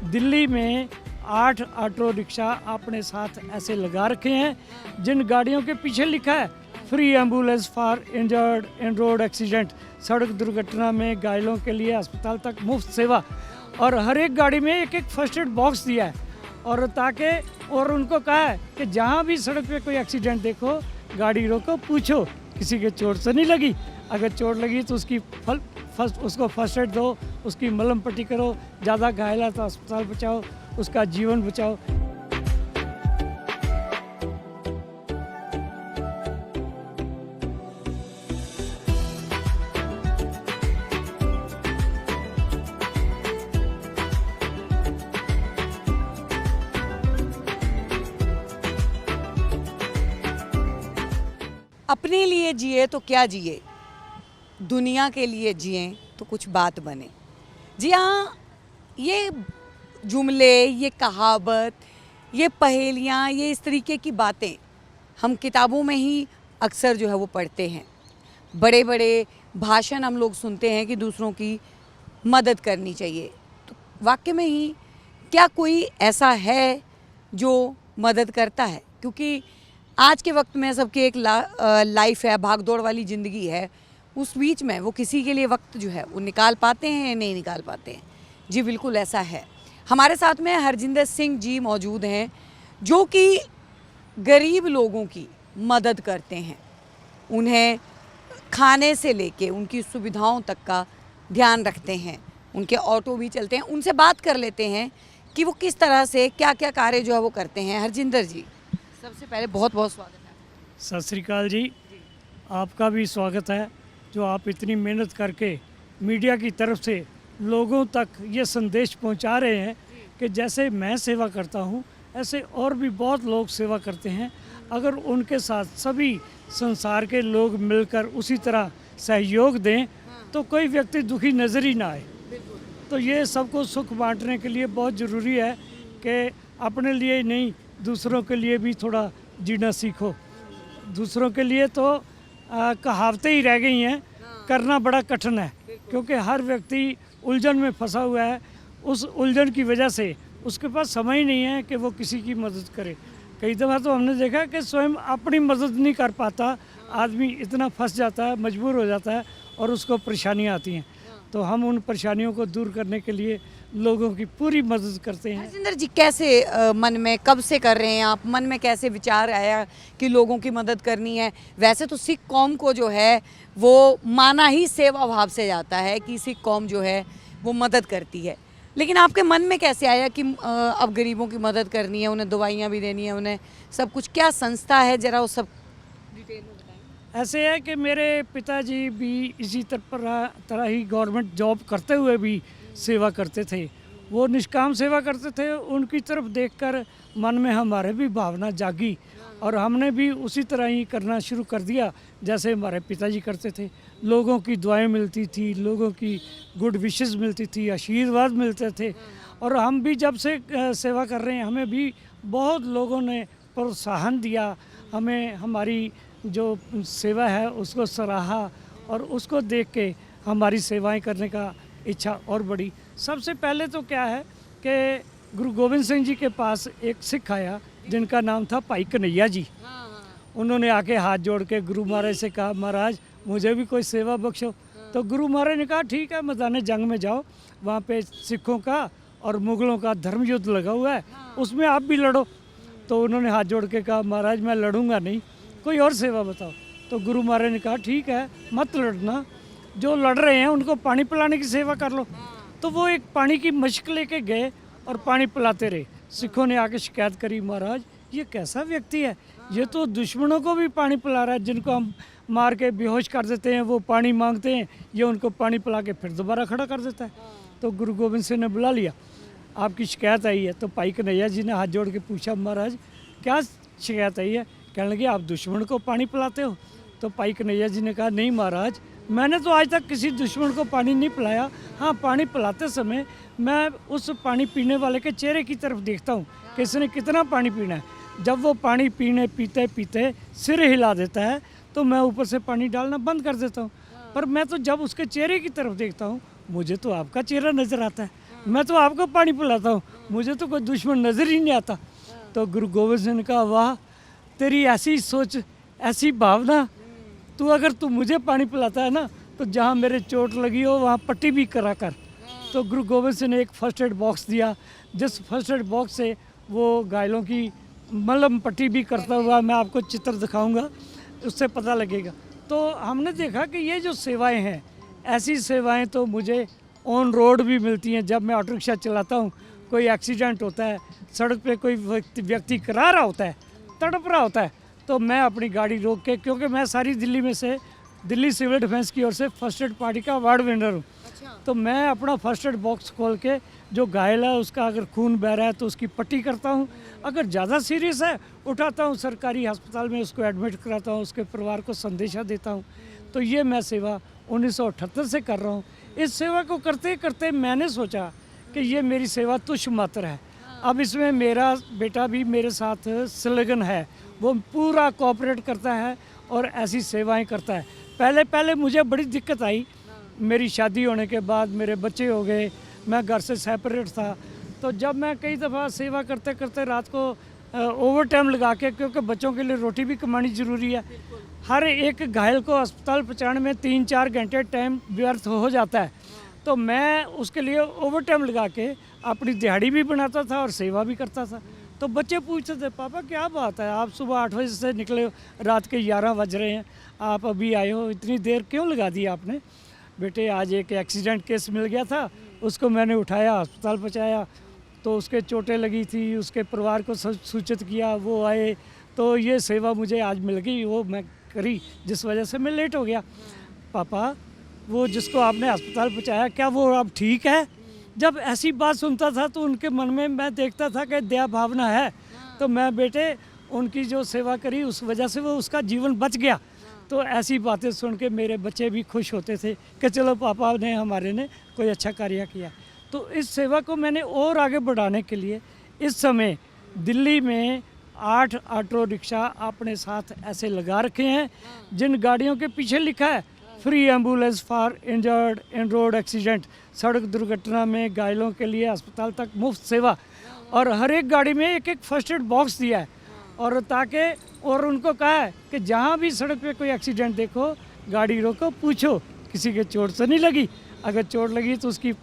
दिल्ली में 8 auto rickshaw अपने साथ ऐसे लगा रखे हैं जिन गाड़ियों के पीछे लिखा है free ambulance for injured in road accident. सड़क दुर्घटना में घायलों के लिए अस्पताल तक मुफ्त सेवा। और हर एक गाड़ी में एक एक फर्स्ट एड बॉक्स दिया है और ताकि और उनको कहा है कि जहाँ भी सड़क पे कोई एक्सीडेंट देखो गाड़ी रोको, पूछो किसी के चोट तो नहीं लगी। अगर चोट लगी तो उसको फर्स्ट एड दो, उसकी मलहम पट्टी करो, ज़्यादा घायल है तो अस्पताल बचाओ, उसका जीवन बचाओ। अपने लिए जिए तो क्या जिए, दुनिया के लिए जिए तो कुछ बात बने। जी हाँ, ये जुमले, ये कहावत, ये पहेलियाँ, ये इस तरीके की बातें हम किताबों में ही अक्सर जो है वो पढ़ते हैं। बड़े बड़े भाषण हम लोग सुनते हैं कि दूसरों की मदद करनी चाहिए। तो वाकई में ही क्या कोई ऐसा है जो मदद करता है? क्योंकि आज के वक्त में सबकी एक लाइफ है, भाग दौड़ वाली ज़िंदगी है। उस बीच में वो किसी के लिए वक्त जो है वो निकाल पाते हैं या नहीं निकाल पाते हैं? जी बिल्कुल ऐसा है। हमारे साथ में हरजिंदर सिंह जी मौजूद हैं जो कि गरीब लोगों की मदद करते हैं, उन्हें खाने से लेके उनकी सुविधाओं तक का ध्यान रखते हैं। उनके ऑटो भी चलते हैं। उनसे बात कर लेते हैं कि वो किस तरह से क्या क्या कार्य जो है वो करते हैं। हरजिंदर जी, सबसे पहले बहुत बहुत स्वागत है। सत श्री अकाल जी, आपका भी स्वागत है जो आप इतनी मेहनत करके मीडिया की तरफ से लोगों तक ये संदेश पहुंचा रहे हैं कि जैसे मैं सेवा करता हूं ऐसे और भी बहुत लोग सेवा करते हैं। अगर उनके साथ सभी संसार के लोग मिलकर उसी तरह सहयोग दें तो कोई व्यक्ति दुखी नज़र ही ना आए। तो ये सबको सुख बांटने के लिए बहुत ज़रूरी है कि अपने लिए ही नहीं दूसरों के लिए भी थोड़ा जीना सीखो। दूसरों के लिए तो कहावतें ही रह गई हैं, करना बड़ा कठिन है क्योंकि हर व्यक्ति उलझन में फंसा हुआ है। उस उलझन की वजह से उसके पास समय ही नहीं है कि वो किसी की मदद करे। कई दफ़ा तो हमने देखा कि स्वयं अपनी मदद नहीं कर पाता, आदमी इतना फंस जाता है, मजबूर हो जाता है और उसको परेशानियाँ आती हैं। तो हम उन परेशानियों को दूर करने के लिए लोगों की पूरी मदद करते हैं। हरजिंदर जी, कैसे मन में कब से कर रहे हैं आप? मन में कैसे विचार आया कि लोगों की मदद करनी है? वैसे तो सिख कौम को जो है वो माना ही सेवा भाव से जाता है कि सिख कौम जो है वो मदद करती है, लेकिन आपके मन में कैसे आया कि अब गरीबों की मदद करनी है, उन्हें दवाइयाँ भी देनी है, उन्हें सब कुछ? क्या संस्था है, ज़रा वो सब डिटेल में बताएं। ऐसे है कि मेरे पिताजी भी इसी तरह ही गवर्नमेंट जॉब करते हुए भी सेवा करते थे। वो निष्काम सेवा करते थे। उनकी तरफ देखकर मन में हमारे भी भावना जागी और हमने भी उसी तरह ही करना शुरू कर दिया जैसे हमारे पिताजी करते थे। लोगों की दुआएं मिलती थी, लोगों की गुड विशेस मिलती थी, आशीर्वाद मिलते थे। और हम भी जब से सेवा कर रहे हैं हमें भी बहुत लोगों ने प्रोत्साहन दिया, हमें हमारी जो सेवा है उसको सराहा और उसको देख के हमारी सेवाएं करने का इच्छा और बड़ी। सबसे पहले तो क्या है कि गुरु गोविंद सिंह जी के पास एक सिख आया जिनका नाम था भाई कन्हैया जी। उन्होंने आके हाथ जोड़ के गुरु महाराज से कहा, महाराज मुझे भी कोई सेवा बख्शो। तो गुरु महाराज ने कहा ठीक है, मैदान जंग में जाओ, वहाँ पे सिखों का और मुगलों का धर्म युद्ध लगा हुआ है, उसमें आप भी लड़ो। तो उन्होंने हाथ जोड़ के कहा, महाराज मैं लड़ूंगा नहीं, कोई और सेवा बताओ। तो गुरु महाराज ने कहा ठीक है, मत लड़ना, जो लड़ रहे हैं उनको पानी पिलाने की सेवा कर लो। तो वो एक पानी की मशक लेके गए और पानी पिलाते रहे। सिखों ने आके शिकायत करी, महाराज ये कैसा व्यक्ति है, ये तो दुश्मनों को भी पानी पिला रहा है, जिनको हम मार के बेहोश कर देते हैं वो पानी मांगते हैं, ये उनको पानी पिला के फिर दोबारा खड़ा कर देता है। तो गुरु गोविंद सिंह ने बुला लिया, आपकी शिकायत आई है। तो भाई कन्हैया जी ने हाथ जोड़ के पूछा, महाराज क्या शिकायत आई है? कहने लगे आप दुश्मन को पानी पिलाते हो? तो भाई कन्हैया जी ने कहा, नहीं महाराज, मैंने तो आज तक किसी दुश्मन को पानी नहीं पिलाया। हाँ, पानी पिलाते समय मैं उस पानी पीने वाले के चेहरे की तरफ देखता हूँ कि इसने कितना पानी पीना है। जब वो पानी पीते पीते सिर हिला देता है तो मैं ऊपर से पानी डालना बंद कर देता हूँ। पर मैं तो जब उसके चेहरे की तरफ देखता हूँ मुझे तो आपका चेहरा नज़र आता है। मैं तो आपको पानी पिलाता हूँ, मुझे तो कोई दुश्मन नज़र ही नहीं आता। तो गुरु गोविंद सिंह ने कहा, वाह तेरी ऐसी सोच, ऐसी भावना, तू मुझे पानी पिलाता है ना, तो जहाँ मेरे चोट लगी हो वहाँ पट्टी भी करा कर। तो गुरु गोविंद सिंह ने एक फर्स्ट एड बॉक्स दिया, जिस फर्स्ट एड बॉक्स से वो घायलों की मलहम पट्टी भी करता हुआ मैं आपको चित्र दिखाऊंगा, उससे पता लगेगा। तो हमने देखा कि ये जो सेवाएं हैं, ऐसी सेवाएं तो मुझे ऑन रोड भी मिलती हैं। जब मैं ऑटो रिक्शा चलाता हूँ, कोई एक्सीडेंट होता है, सड़क पे कोई व्यक्ति करा रहा होता है, तड़प रहा होता है, तो मैं अपनी गाड़ी रोक के, क्योंकि मैं सारी दिल्ली में से दिल्ली सिविल डिफेंस की ओर से फर्स्ट एड पार्टी का अवार्ड विनर हूँ। तो मैं अपना फर्स्ट एड बॉक्स खोल के जो घायल है उसका अगर खून बह रहा है तो उसकी पट्टी करता हूँ, अगर ज़्यादा सीरियस है उठाता हूँ सरकारी अस्पताल में, उसको एडमिट कराता हूँ, उसके परिवार को संदेशा देता हूँ। तो ये मैं सेवा 1978 से कर रहा हूँ। इस सेवा को करते करते मैंने सोचा कि ये मेरी सेवा तुच्छ मात्र है। अब इसमें मेरा बेटा भी मेरे साथ संलग्न है, वो पूरा कोऑपरेट करता है और ऐसी सेवाएं करता है। पहले मुझे बड़ी दिक्कत आई, मेरी शादी होने के बाद मेरे बच्चे हो गए, मैं घर से सेपरेट था। तो जब मैं कई दफ़ा सेवा करते करते रात को ओवर टाइम लगा के, क्योंकि बच्चों के लिए रोटी भी कमानी ज़रूरी है, हर एक घायल को अस्पताल पहुँचाने में 3-4 घंटे टाइम व्यर्थ हो जाता है। तो मैं उसके लिए ओवर टाइम लगा के अपनी दिहाड़ी भी बनाता था और सेवा भी करता था। तो बच्चे पूछते थे, पापा क्या बात है, आप सुबह 8 बजे से निकले हो, रात के 11 बज रहे हैं, आप अभी आए हो, इतनी देर क्यों लगा दी आपने? बेटे आज एक एक्सीडेंट केस मिल गया था, उसको मैंने उठाया, अस्पताल पहुँचाया, तो उसके चोटें लगी थी, उसके परिवार को सूचित किया, वो आए, तो ये सेवा मुझे आज मिल गई, वो मैं करी, जिस वजह से मैं लेट हो गया। पापा वो जिसको आपने अस्पताल पहुँचाया, क्या वो अब ठीक है? जब ऐसी बात सुनता था तो उनके मन में मैं देखता था कि दया भावना है, तो मैं बेटे उनकी जो सेवा करी उस वजह से वो उसका जीवन बच गया। तो ऐसी बातें सुन के मेरे बच्चे भी खुश होते थे कि चलो पापा ने हमारे ने कोई अच्छा कार्य किया। तो इस सेवा को मैंने और आगे बढ़ाने के लिए इस समय दिल्ली में 8 ऑटो रिक्शा अपने साथ ऐसे लगा रखे हैं, जिन गाड़ियों के पीछे लिखा है free ambulance for injured in road accident, सड़क दुर्घटना में घायलों के लिए अस्पताल तक मुफ्त सेवा। और हर एक गाड़ी में एक फर्स्ट एड बॉक्स दिया है, और ताकि और उनको कहा है कि जहाँ भी सड़क पे कोई एक्सीडेंट देखो, गाड़ी रोको, पूछो किसी के चोट तो नहीं लगी, अगर चोट लगी तो उसकी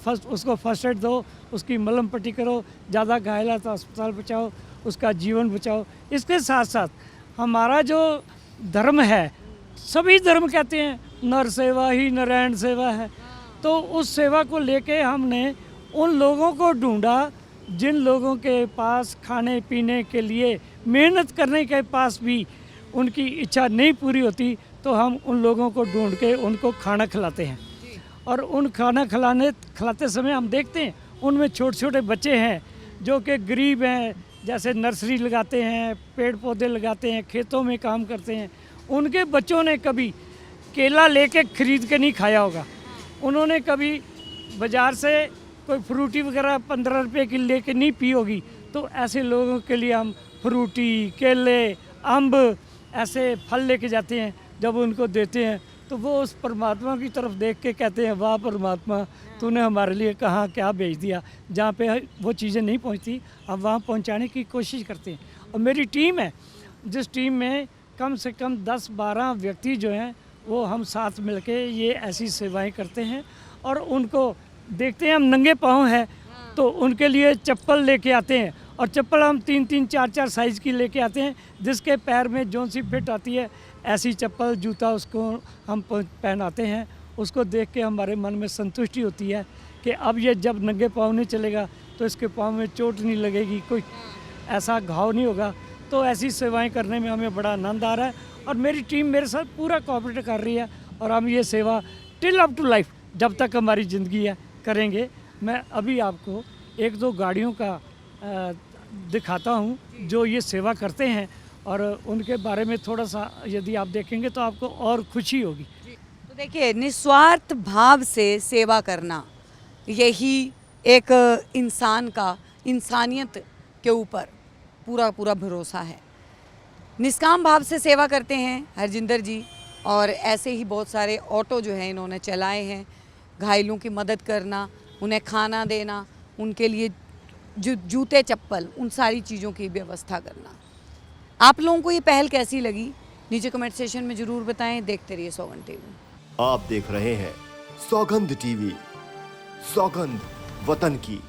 उसको फर्स्ट एड दो, उसकी मलहम पट्टी करो, ज़्यादा घायल है तो अस्पताल बचाओ, उसका जीवन बचाओ। इसके साथ साथ हमारा जो धर्म है, सभी धर्म कहते हैं नर सेवा ही नारायण सेवा है, तो उस सेवा को लेके हमने उन लोगों को ढूंढा जिन लोगों के पास खाने पीने के लिए मेहनत करने के पास भी उनकी इच्छा नहीं पूरी होती, तो हम उन लोगों को ढूंढ के उनको खाना खिलाते हैं। और उन खाना खिलाते समय हम देखते हैं उनमें छोटे छोटे बच्चे हैं जो कि गरीब हैं, जैसे नर्सरी लगाते हैं, पेड़ पौधे लगाते हैं, खेतों में काम करते हैं। उनके बच्चों ने कभी केला लेके खरीद के नहीं खाया होगा, उन्होंने कभी बाज़ार से कोई फ्रूटी वगैरह 15 रुपए की लेके नहीं पी होगी। तो ऐसे लोगों के लिए हम फ्रूटी, केले, अम्ब ऐसे फल लेके जाते हैं, जब उनको देते हैं तो वो उस परमात्मा की तरफ देख के कहते हैं, वाह परमात्मा, तूने हमारे लिए कहाँ क्या भेज दिया। जहाँ पे वो चीज़ें नहीं पहुँचती हम वहाँ पहुँचाने की कोशिश करते हैं। और मेरी टीम है, जिस टीम में कम से कम 10-12 व्यक्ति जो हैं वो हम साथ मिलके ये ऐसी सेवाएं करते हैं। और उनको देखते हैं हम नंगे पाँव हैं तो उनके लिए चप्पल लेके आते हैं, और चप्पल हम 3-3, 4-4 साइज़ की लेके आते हैं, जिसके पैर में जौन सी फिट आती है ऐसी चप्पल जूता उसको हम पहनाते हैं। उसको देख के हमारे मन में संतुष्टि होती है कि अब ये जब नंगे पाँव नहीं चलेगा तो इसके पाँव में चोट नहीं लगेगी, कोई ऐसा घाव नहीं होगा। तो ऐसी सेवाएं करने में हमें बड़ा आनंद आ रहा है, और मेरी टीम मेरे साथ पूरा कोऑपरेट कर रही है, और हम ये सेवा टिल अप टू लाइफ, जब तक हमारी ज़िंदगी है, करेंगे। मैं अभी आपको 1-2 गाड़ियों का दिखाता हूँ जो ये सेवा करते हैं, और उनके बारे में थोड़ा सा यदि आप देखेंगे तो आपको और खुशी होगी। तो देखिए, निस्वार्थ भाव से सेवा करना, यही एक इंसान का इंसानियत के ऊपर पूरा भरोसा है। निष्काम भाव से सेवा करते हैं हरजिंदर जी, और ऐसे ही बहुत सारे ऑटो जो हैं इन्होंने चलाए हैं, घायलों की मदद करना, उन्हें खाना देना, उनके लिए जूते चप्पल, उन सारी चीज़ों की व्यवस्था करना। आप लोगों को ये पहल कैसी लगी नीचे कमेंट सेशन में ज़रूर बताएं। देखते रहिए सौगंध टीवी। आप देख रहे हैं सौगंध टीवी, सौगंध वतन की।